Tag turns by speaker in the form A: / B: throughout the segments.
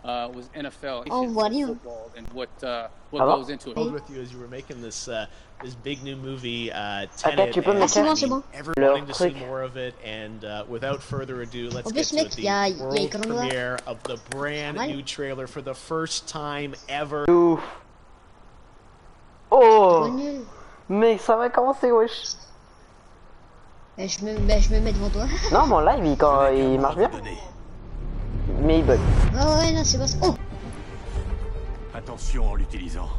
A: was NFL
B: football
A: and what goes into it.
C: With you as you were making this this big new movie, Tenet,
B: tu peux me mettre
C: wanting to see more of it, and without further ado, let's get to the world premiere of the brand new trailer for the first time ever.
D: Oh, mais ça va commencer, wesh.
B: Je me mets devant toi.
D: Non, mon live il marche bien. Mais il bug.
B: Oh ouais, non, c'est pas ça. Oh!
E: Attention en l'utilisant.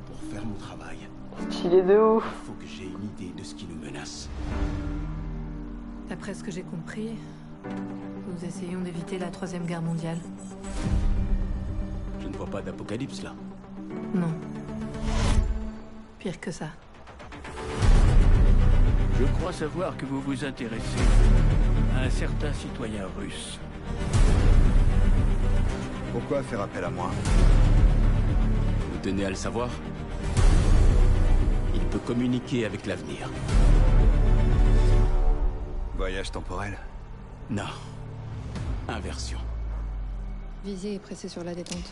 E: Pour faire mon travail,
D: stylé de ouf.
E: il faut que j'ai une idée de ce qui nous menace.
F: D'après ce que j'ai compris, nous essayons d'éviter la Troisième Guerre mondiale.
E: Je ne vois pas d'apocalypse là.
F: Non. Pire que ça.
G: Je crois savoir que vous vous intéressez à un certain citoyen russe.
E: Pourquoi faire appel à moi? Vous tenez à le savoir? Il peut communiquer avec l'avenir. Voyage temporel? Non. Inversion.
F: Visez et pressez sur la détente.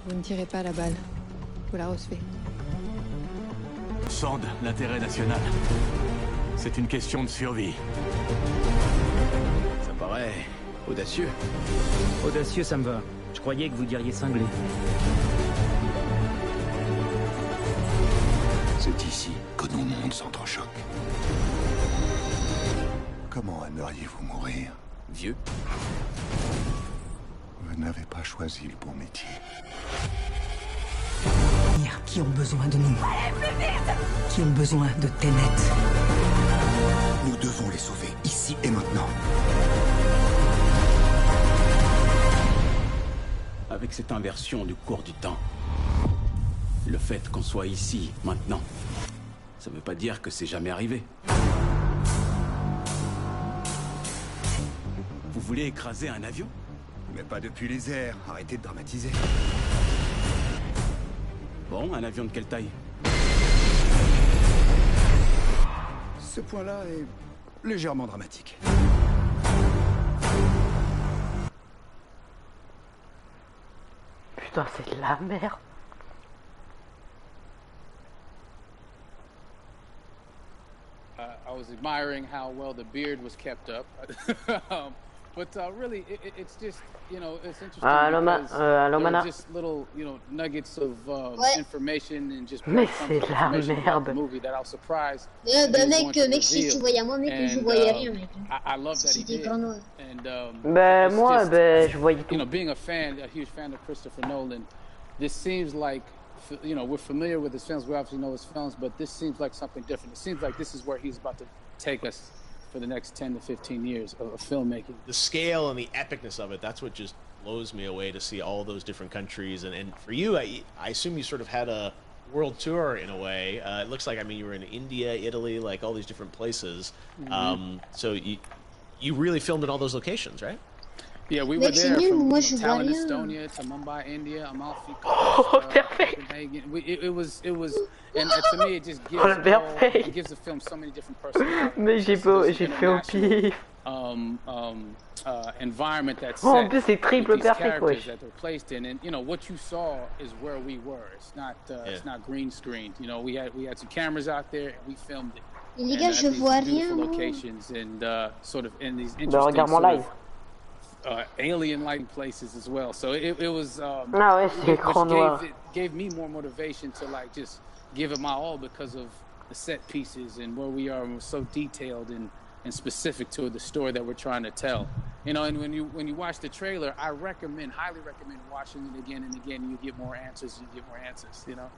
F: Vous ne tirez pas la balle. Vous la recevez.
E: Sonde l'intérêt national. C'est une question de survie. Ça paraît audacieux.
H: Audacieux, ça me va. Je croyais que vous diriez cinglé.
E: C'est ici que nos mondes s'entrechoquent. Comment aimeriez-vous mourir? Vieux. Vous n'avez pas choisi le bon métier.
I: Qui ont besoin de nous. Qui ont besoin de Tenet.
E: Nous devons les sauver, ici et maintenant. Avec cette inversion du cours du temps, le fait qu'on soit ici, maintenant, ça veut pas dire que c'est jamais arrivé. Vous voulez écraser un avion? Mais pas depuis les airs, arrêtez de dramatiser. Bon, un avion de quelle taille? Ce point-là est légèrement dramatique.
D: Putain, c'est de la merde.
A: I was admiring how well the beard was kept up. But really, it's just, you know, it's interesting because just little, you know, nuggets of information and just
D: mais c'est de la merde.
A: Movie that I was surprised.
B: Mec, si tu voyais moi, mec, je voyais rien, mec.
A: I love that he did.
D: And moi, je voyais tout.
A: You know, being a huge fan of Christopher Nolan, this seems like, you know, we're familiar with his films, we obviously know his films, but this seems like something different. It seems like this is where he's about to take us for the next 10 to 15 years of filmmaking.
C: The scale and the epicness of it, that's what just blows me away to see all those different countries. And for you, I assume you sort of had a world tour in a way. It looks like, I mean, you were in India, Italy, like all these different places. So you really filmed in all those locations, right?
A: Yeah, we were there from Tallinn, Estonia to Mumbai, India, Amalfi Coast, Copenhagen. It was, and to me, it just gives the film so many different personalities.
D: Mais j'ai fait au pif.
A: Environment that's
D: en plus c'est triple perfect, wesh.
A: That they're placed in, and you know what you saw is where we were. It's not green screened. You know, we had some cameras out there, and we filmed it.
B: Et les gars, je vois rien.
A: Locations and sort of in these
D: interesting. Regarde mon live.
A: Alien-like places as well, so it was. Gave me more motivation to like just give it my all because of the set pieces and where we are, and we're so detailed and specific to the story that we're trying to tell. You know, and when you watch the trailer, I highly recommend watching it again and again. You get more answers. You know.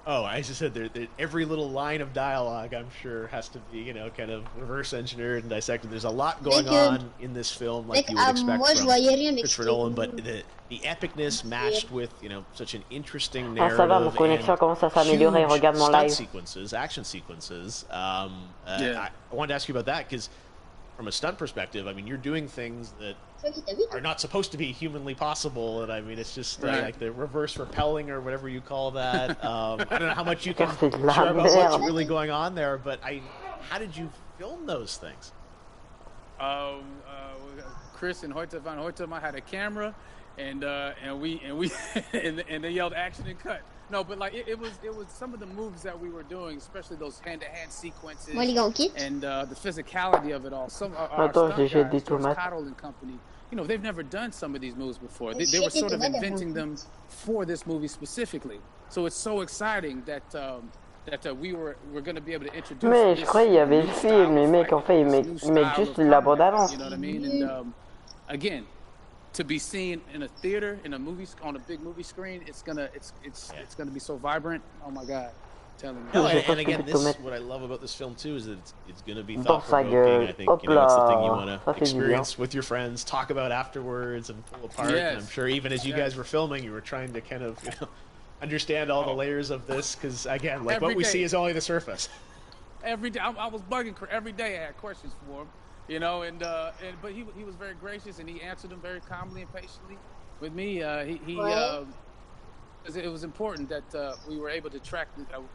C: Oh, I just said every little line of dialogue, I'm sure, has to be, you know, kind of reverse engineered and dissected. There's a lot going on in this film, like you would expect from Christopher Nolan, but the epicness matched with, you know, such an interesting narrative.
D: Ça va, mon connexion commence à s'améliorer. Regarde mon live.
C: Action sequences. I wanted to ask you about that because from a stunt perspective, I mean, you're doing things that
B: C'est toi qui t'as vu, toi?
C: are not supposed to be humanly possible, and I mean, it's just
A: Right.
C: like the reverse rappelling or whatever you call that. I don't know how much you can
D: C'est de la
C: share about
D: merde.
C: what's really going on there, but how did you film those things?
A: Chris and Hoyte van Hoytema had a camera, and we and they yelled action and cut. No, but like it was some of the moves that we were doing, especially those hand-to-hand sequences
B: Moi, les gars, on quitte.
A: and the physicality of it all. Some our
D: Attends,
A: stunt
D: j'ai
A: guys,
D: des
A: George
D: tomates.
A: Cottle and company, you know, they've never done some of these moves before. They
B: J'ai
A: were
B: des
A: sort of
B: tomates
A: inventing
B: avant.
A: them for this movie specifically. So it's so exciting that we're going to be able to introduce.
D: Mais je
A: this
D: croyais il y avait le
A: new
D: film,
A: style
D: les
A: of
D: mecs en fait
A: fighting, this
D: ils
A: new
D: mettent
A: style
D: juste
A: of
D: la
A: combat,
D: bande-annonce.
A: You know what I mean? And again, to be seen in a theater, in a movie, on a big movie screen, it's gonna be so vibrant. Oh my God, I'm telling you.
C: No,
D: J'ai pas
C: and again,
D: fait de
C: this
D: tomates.
C: what I love about this film too is that it's going to be
D: Dans sa
C: thought-provoking.
D: gueule.
C: I think
D: Hop
C: you know, it's the thing you
D: là.
C: want
D: Ça
C: to
D: fait du bien.
C: experience with your friends, talk about afterwards, and pull apart.
A: Yes.
C: And I'm sure even as you
A: Yes.
C: guys were filming, you were trying to kind of understand all the layers of this because again, like
A: Every
C: what we
A: day.
C: see is only the surface.
A: Every day, I was bugging every day. I had questions for him, you know, but he was very gracious and he answered them very calmly and patiently. With me, it was important that we were able to track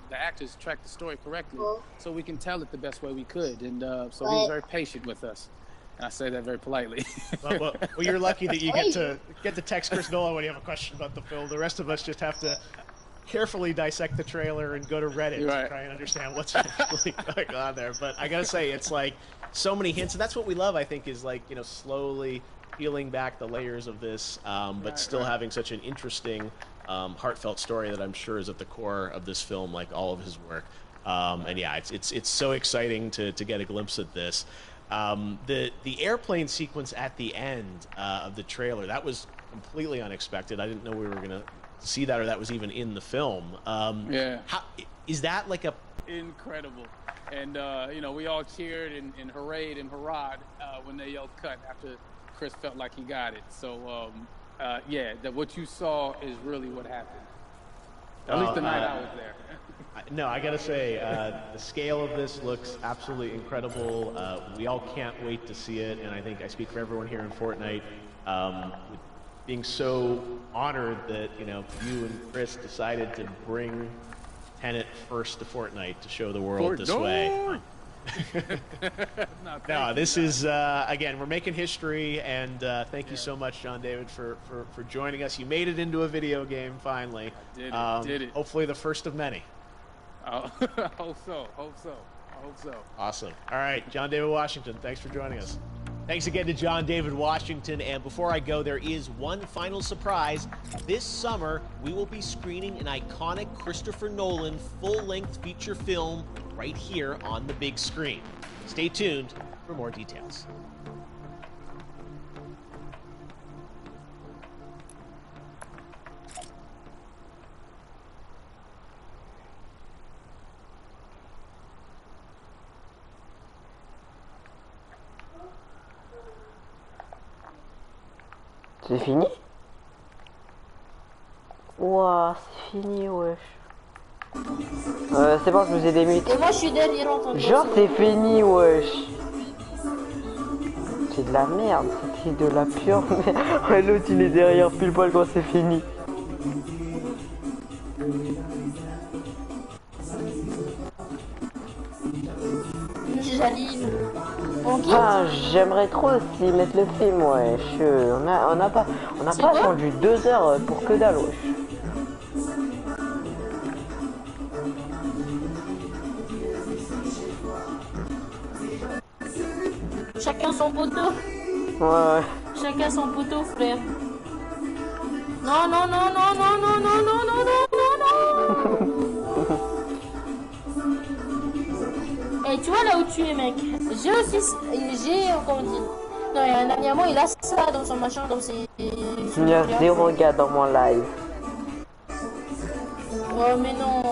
A: the actors track the story correctly, so we can tell it the best way we could. And so he was very patient with us, and I say that very politely.
C: well, you're lucky that you get to text Chris Nolan when you have a question about the film. The rest of us just have to carefully dissect the trailer and go to Reddit
A: Right.
C: to try and understand what's really going on there. But I gotta say, it's like so many hints, and that's what we love. I think is like slowly peeling back the layers of this, but still having such an interesting, heartfelt story that I'm sure is at the core of this film, like all of his work. And yeah, it's so exciting to get a glimpse at this. The airplane sequence at the end of the trailer, that was completely unexpected. I didn't know we were gonna see that, or that was even in the film.
A: Yeah.
C: How is that like a
A: Incredible. And we all cheered and hurrayed and hurrahed when they yelled cut after Chris felt like he got it. So that what you saw is really what happened. At least the night I was there.
C: No, I gotta say, the scale of this looks absolutely incredible. We all can't wait to see it, and I think I speak for everyone here in Fortnite, with being so honored that you and Chris decided to bring Tenet first to Fortnite to show the world this way. No, this is again, we're making history, and thank you so much, John David, for joining us. You made it into a video game finally.
A: Did it.
C: Hopefully the first of many.
A: I hope so.
C: Awesome. All right, John David Washington, thanks for joining us. Thanks again to John David Washington. And before I go, there is one final surprise. This summer, we will be screening an iconic Christopher Nolan full-length feature film right here on the big screen. Stay tuned for more details.
D: C'est fini? Ouah, c'est fini, wesh. C'est bon, je vous ai démute.
B: Et moi, je suis derrière en train de
D: Genre,
B: bosser.
D: c'est fini, wesh. C'est de la merde, c'était de la pure merde. Ouais, l'autre, il est derrière pile poil quand c'est fini.
B: J'allume. On quitte.
D: Ah, j'aimerais trop aussi mettre le film, wesh. On n'a pas attendu 2 heures pour que dalle, wesh.
B: Chacun son poteau.
D: Ouais.
B: Chacun son poteau, frère. Non, non, non, non, non, non, non, non, non, non, non, non. Et tu vois là où tu es, mec. Comment on dit. Non, il y a un ami à moi, il a ça dans son machin, dans ses...
D: Il y a 0 gars dans mon live.
B: Oh, mais non.